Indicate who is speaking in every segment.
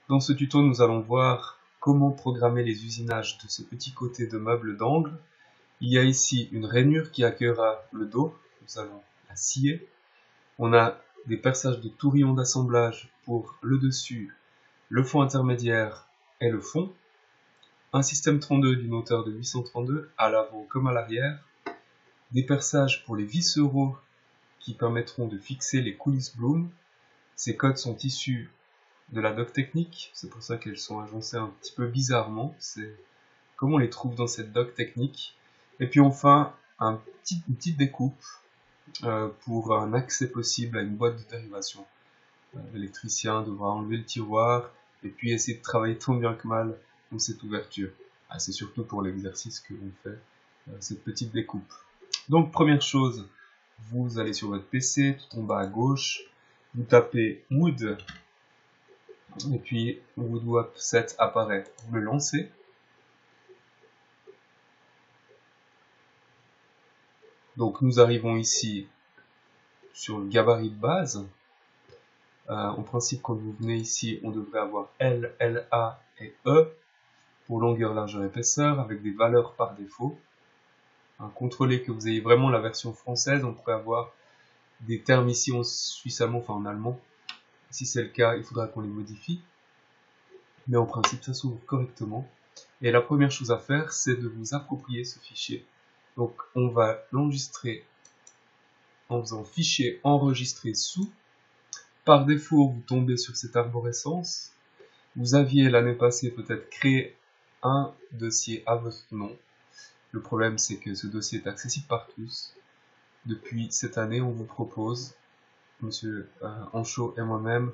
Speaker 1: Dans ce tuto, nous allons voir comment programmer les usinages de ce petit côté de meuble d'angle. Il y a ici une rainure qui accueillera le dos, nous allons la scier. On a des perçages de tourillons d'assemblage pour le dessus, le fond intermédiaire et le fond. Un système 32 d'une hauteur de 832 à l'avant comme à l'arrière. Des perçages pour les visceraux qui permettront de fixer les coulisses Bloom. Ces codes sont issus de la doc technique, c'est pour ça qu'elles sont agencées un petit peu bizarrement, c'est comme on les trouve dans cette doc technique. Et puis enfin, une petite découpe pour un accès possible à une boîte de dérivation. L'électricien devra enlever le tiroir et puis essayer de travailler tant bien que mal dans cette ouverture. C'est surtout pour l'exercice que l'on fait cette petite découpe. Donc première chose, vous allez sur votre PC, tout en bas à gauche, vous tapez Wood, et puis Woodwap 7 apparaît, vous le lancez. Donc nous arrivons ici sur le gabarit de base. En principe, quand vous venez ici, on devrait avoir L, LA et E pour longueur, largeur, épaisseur, avec des valeurs par défaut. Contrôlez que vous ayez vraiment la version française, on pourrait avoir des termes ici en suisse allemand, enfin en allemand. Si c'est le cas, il faudra qu'on les modifie. Mais en principe, ça s'ouvre correctement. Et la première chose à faire, c'est de vous approprier ce fichier. Donc, on va l'enregistrer en faisant fichier enregistrer sous. Par défaut, vous tombez sur cette arborescence. Vous aviez l'année passée peut-être créé un dossier à votre nom. Le problème, c'est que ce dossier est accessible par tous. Depuis cette année, on vous propose, Monsieur Anchaud et moi-même,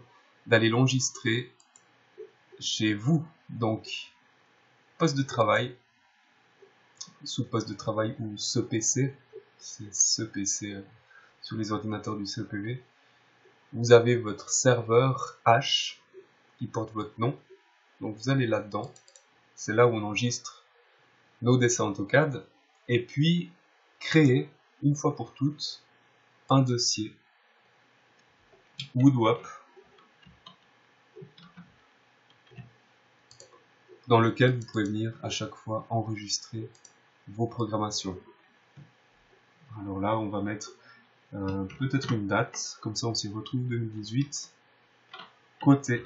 Speaker 1: d'aller l'enregistrer chez vous. Donc, poste de travail, sous poste de travail ou ce PC, c'est ce PC sur les ordinateurs du CEPV. Vous avez votre serveur H qui porte votre nom. Donc vous allez là-dedans. C'est là où on enregistre nos dessins AutoCAD. Et puis, créer, une fois pour toutes, un dossier Woodwap dans lequel vous pouvez venir à chaque fois enregistrer vos programmations. Alors là, on va mettre peut-être une date, comme ça on s'y retrouve 2018, côté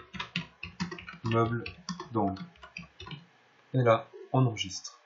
Speaker 1: meuble d'angle. Et là, on enregistre.